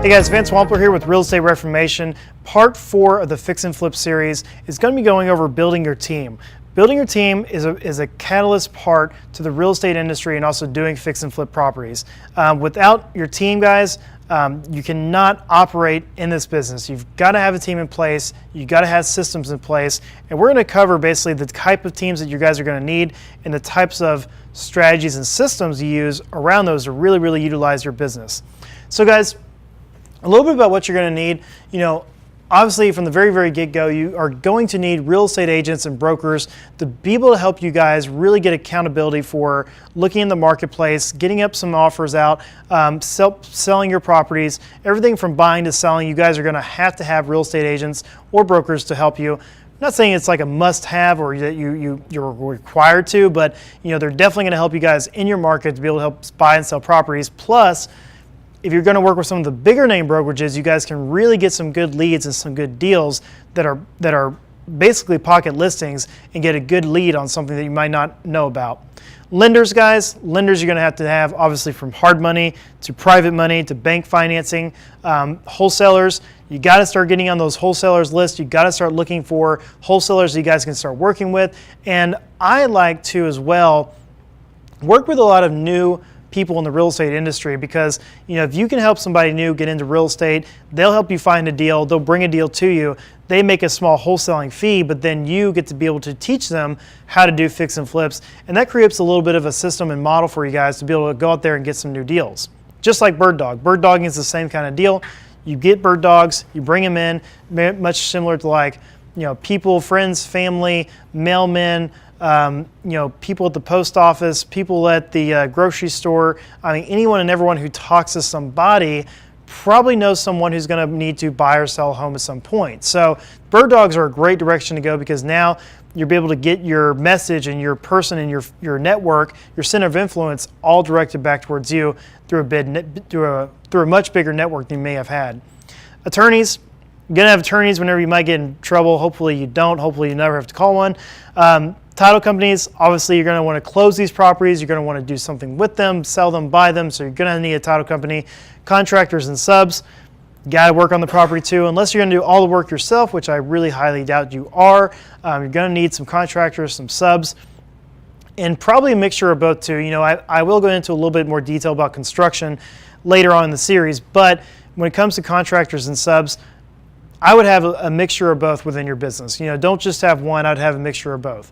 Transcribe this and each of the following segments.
Hey guys, Vance Wampler here with Real Estate Reformation. Part 4 of the Fix and Flip series is going to be going over building your team. Building your team is a catalyst part to the real estate industry and also doing fix and flip properties. Without your team, guys, you cannot operate in this business. You've got to have a team in place. You've got to have systems in place. And we're going to cover basically the type of teams that you guys are going to need and the types of strategies and systems you use around those to really utilize your business. So guys, a little bit about what you're going to need. You know, obviously from the very get-go, you are going to need real estate agents and brokers to be able to help you guys really get accountability for looking in the marketplace, getting up some offers out, selling your properties, everything from buying to selling. You guys are going to have real estate agents or brokers to help you. I'm not saying it's like a must-have or that you're required to, but you know, they're definitely going to help you guys in your market to be able to help buy and sell properties. Plus, if you're going to work with some of the bigger name brokerages, you guys can really get some good leads and some good deals that are basically pocket listings and get a good lead on something that you might not know about. Lenders, guys, lenders you're going to have obviously from hard money to private money to bank financing. Wholesalers, you got to start getting on those wholesalers lists. You got to start looking for wholesalers that you guys can start working with. And I like to as well work with a lot of new people in the real estate industry, because you know, if you can help somebody new get into real estate, they'll help you find a deal, they'll bring a deal to you, they make a small wholesaling fee, but then you get to be able to teach them how to do fix and flips, and that creates a little bit of a system and model for you guys to be able to go out there and get some new deals. Just like bird dog. Bird dogging is the same kind of deal. You get bird dogs, you bring them in, much similar to like, you know, people, friends, family, mailmen, you know, people at the post office, people at the grocery store. I mean, anyone and everyone who talks to somebody probably knows someone who's going to need to buy or sell a home at some point. So bird dogs are a great direction to go, because now you'll be able to get your message and your person and your network, your center of influence, all directed back towards you through a much bigger network than you may have had. Attorneys. You're going to have attorneys whenever you might get in trouble. Hopefully you don't. Hopefully you never have to call one. Title companies, obviously you're going to want to close these properties. You're going to want to do something with them, sell them, buy them. So you're going to need a title company. Contractors and subs, you got to work on the property too. Unless you're going to do all the work yourself, which I really highly doubt you are. You're going to need some contractors, some subs, and probably a mixture of both too. You know, I will go into a little bit more detail about construction later on in the series, but when it comes to contractors and subs, I would have a mixture of both within your business. You know, don't just have one, I'd have a mixture of both.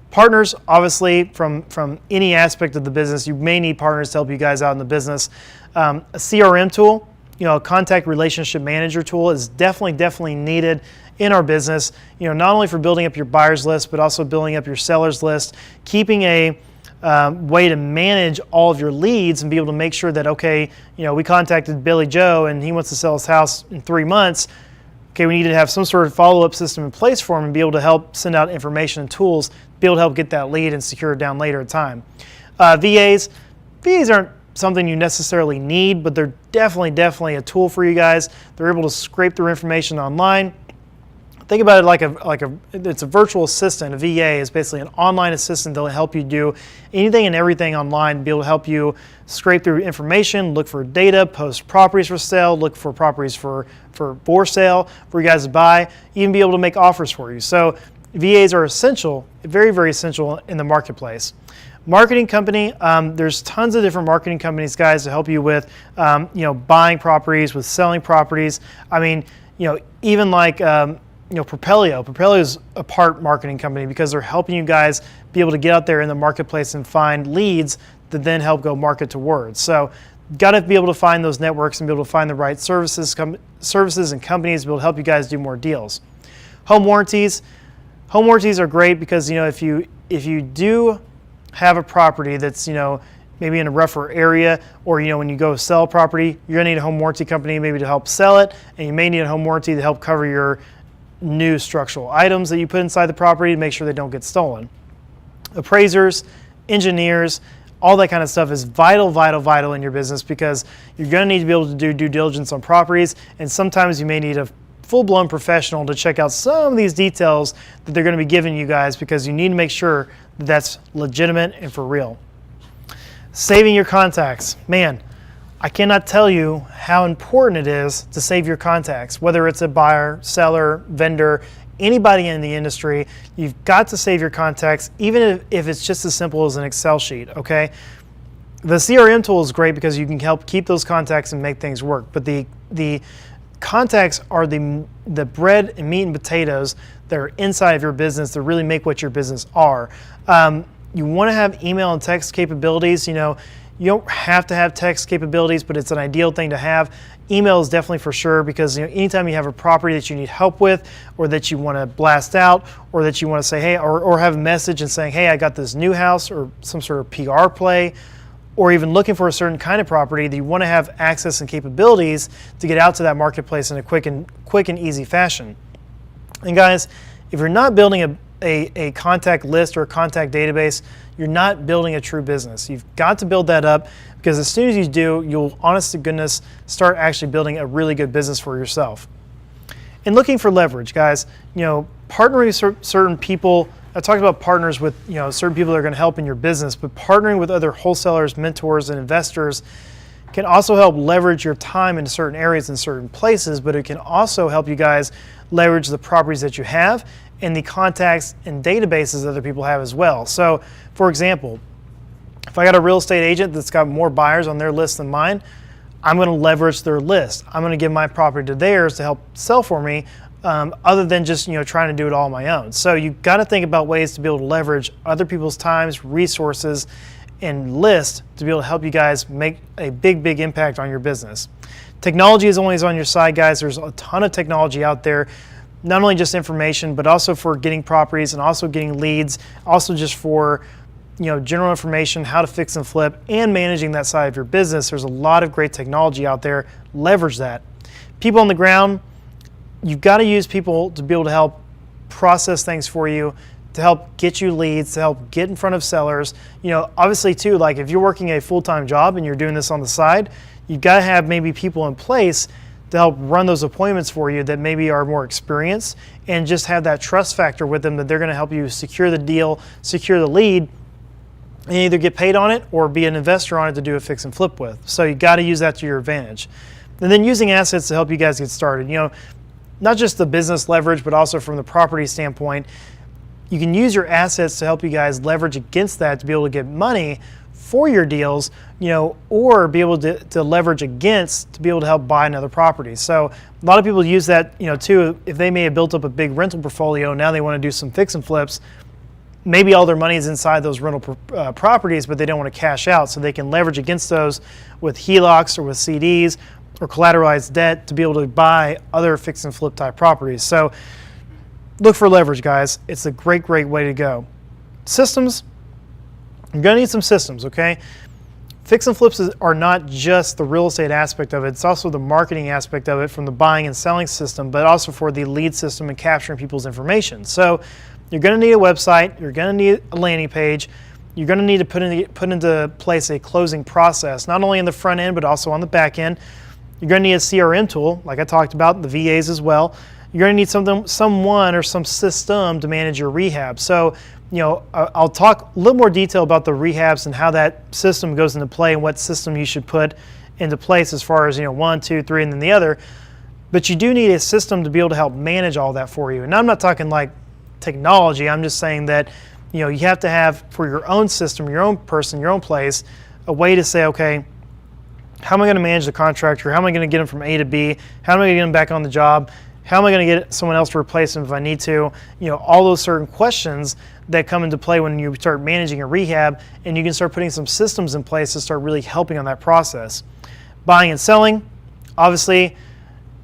Partners, obviously, from any aspect of the business, you may need partners to help you guys out in the business. A CRM tool, you know, a contact relationship manager tool is definitely needed in our business. You know, not only for building up your buyers list, but also building up your sellers list, keeping a way to manage all of your leads and be able to make sure that, okay, you know, we contacted Billy Joe and he wants to sell his house in 3 months. Okay, we need to have some sort of follow-up system in place for him and be able to help send out information and tools, be able to help get that lead and secure it down later in time. VAs aren't something you necessarily need, but they're definitely a tool for you guys. They're able to scrape their information online. Think about it it's a virtual assistant. A VA is basically an online assistant that will help you do anything and everything online, be able to help you scrape through information, look for data, post properties for sale, look for properties for sale for you guys to buy, even be able to make offers for you. So VAs are essential, very essential in the marketplace. Marketing company, there's tons of different marketing companies, guys, to help you with you know, buying properties, with selling properties. I mean, you know, even like you know, Propelio. Propelio is a part marketing company because they're helping you guys be able to get out there in the marketplace and find leads that then help go market to word. So got to be able to find those networks and be able to find the right services and companies to be able to help you guys do more deals. Home warranties. Home warranties are great because, you know, if you do have a property that's, you know, maybe in a rougher area, or, you know, when you go sell a property, you're going to need a home warranty company maybe to help sell it, and you may need a home warranty to help cover your new structural items that you put inside the property to make sure they don't get stolen. Appraisers, engineers, all that kind of stuff is vital in your business, because you're going to need to be able to do due diligence on properties, and sometimes you may need a full-blown professional to check out some of these details that they're going to be giving you guys, because you need to make sure that that's legitimate and for real. Saving your contacts. Man, I cannot tell you how important it is to save your contacts, whether it's a buyer, seller, vendor, anybody in the industry. You've got to save your contacts, even if it's just as simple as an Excel sheet, okay? The CRM tool is great because you can help keep those contacts and make things work, but the contacts are the bread and meat and potatoes that are inside of your business that really make what your business are. You want to have email and text capabilities. You know, you don't have to have text capabilities, but it's an ideal thing to have. Email is definitely for sure, because anytime you have a property that you need help with, or that you want to blast out, or that you want to say, hey, or have a message and saying, hey, I got this new house, or some sort of PR play, or even looking for a certain kind of property, that you want to have access and capabilities to get out to that marketplace in a quick and easy fashion. And guys, if you're not building a contact list or a contact database, you're not building a true business. You've got to build that up, because as soon as you do, you'll, honest to goodness, start actually building a really good business for yourself. And looking for leverage, guys, partnering with certain people. I talked about partners with certain people that are going to help in your business, but partnering with other wholesalers, mentors, and investors can also help leverage your time in certain areas and certain places, but it can also help you guys leverage the properties that you have and the contacts and databases other people have as well. So, for example, if I got a real estate agent that's got more buyers on their list than mine, I'm going to leverage their list. I'm going to give my property to theirs to help sell for me, other than just trying to do it all on my own. So you've got to think about ways to be able to leverage other people's times, resources, and list to be able to help you guys make a big impact on your business. Technology is always on your side, guys. There's a ton of technology out there, not only just information, but also for getting properties and also getting leads, also just for general information, how to fix and flip, and managing that side of your business. There's a lot of great technology out there. Leverage that. People on the ground, you've got to use people to be able to help process things for you, to help get you leads, to help get in front of sellers. Obviously too, like if you're working a full-time job and you're doing this on the side, you've got to have maybe people in place to help run those appointments for you that maybe are more experienced, and just have that trust factor with them that they're going to help you secure the deal, secure the lead, and either get paid on it or be an investor on it to do a fix and flip with. So you got to use that to your advantage. And then using assets to help you guys get started. Not just the business leverage, but also from the property standpoint. You can use your assets to help you guys leverage against that to be able to get money for your deals, or be able to leverage against to be able to help buy another property. So a lot of people use that, too, if they may have built up a big rental portfolio, now they want to do some fix and flips. Maybe all their money is inside those rental properties, but they don't want to cash out, so they can leverage against those with HELOCs or with CDs or collateralized debt to be able to buy other fix and flip type properties. So look for leverage, guys. It's a great way to go. Systems, you're going to need some systems, okay? Fix and flips are not just the real estate aspect of it, it's also the marketing aspect of it, from the buying and selling system, but also for the lead system and capturing people's information. So you're going to need a website, you're going to need a landing page, you're going to need to put into place a closing process, not only in the front end, but also on the back end. You're going to need a CRM tool, like I talked about, the VAs as well. You're going to need someone or some system to manage your rehab. So, I'll talk a little more detail about the rehabs and how that system goes into play and what system you should put into place as far as, 1, 2, 3, and then the other. But you do need a system to be able to help manage all that for you. And I'm not talking like technology. I'm just saying that, you have to have, for your own system, your own person, your own place, a way to say, okay, how am I going to manage the contractor? How am I going to get them from A to B? How am I going to get them back on the job? How am I going to get someone else to replace them if I need to? All those certain questions that come into play when you start managing a rehab, and you can start putting some systems in place to start really helping on that process. Buying and selling, obviously,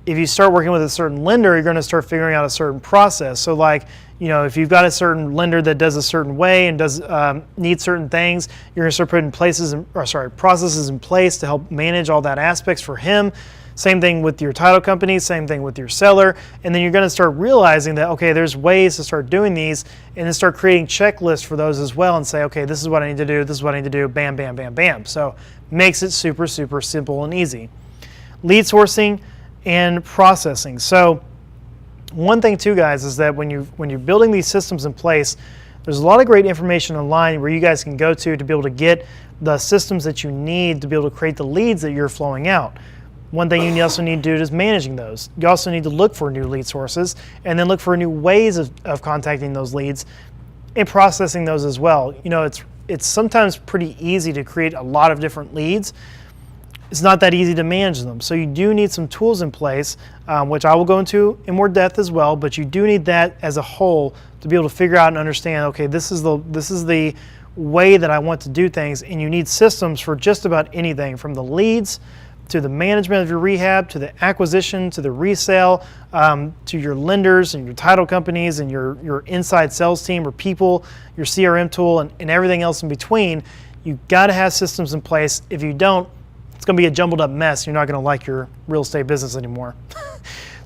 if you start working with a certain lender, you're going to start figuring out a certain process. So like, if you've got a certain lender that does a certain way and does need certain things, you're going to start putting processes in place to help manage all that aspects for him. Same thing with your title company, same thing with your seller. And then you're going to start realizing that, okay, there's ways to start doing these, and then start creating checklists for those as well and say, okay, this is what I need to do, this is what I need to do, bam, bam, bam, bam. So makes it super simple and easy. Lead sourcing and processing. So one thing too, guys, is that when you're building these systems in place, there's a lot of great information online where you guys can go to be able to get the systems that you need to be able to create the leads that you're flowing out. One thing you also need to do is managing those. You also need to look for new lead sources and then look for new ways of contacting those leads and processing those as well. You know, it's sometimes pretty easy to create a lot of different leads. It's not that easy to manage them. So you do need some tools in place, which I will go into in more depth as well, but you do need that as a whole to be able to figure out and understand, okay, this is the way that I want to do things, and you need systems for just about anything, from the leads to the management of your rehab, to the acquisition, to the resale, to your lenders and your title companies and your inside sales team or people, your CRM tool, and everything else in between. You've got to have systems in place. If you don't, it's going to be a jumbled up mess. You're not going to like your real estate business anymore.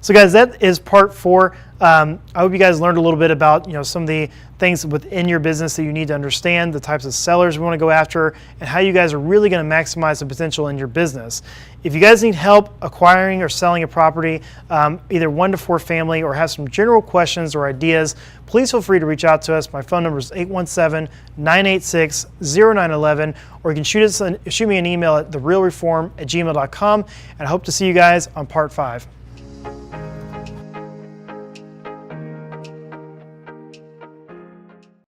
So guys, that is part 4. I hope you guys learned a little bit about some of the things within your business that you need to understand, the types of sellers we want to go after, and how you guys are really going to maximize the potential in your business. If you guys need help acquiring or selling a property, either 1 to 4 family, or have some general questions or ideas, please feel free to reach out to us. My phone number is 817-986-0911, or you can shoot me an email at therealreform@gmail.com, and I hope to see you guys on part 5.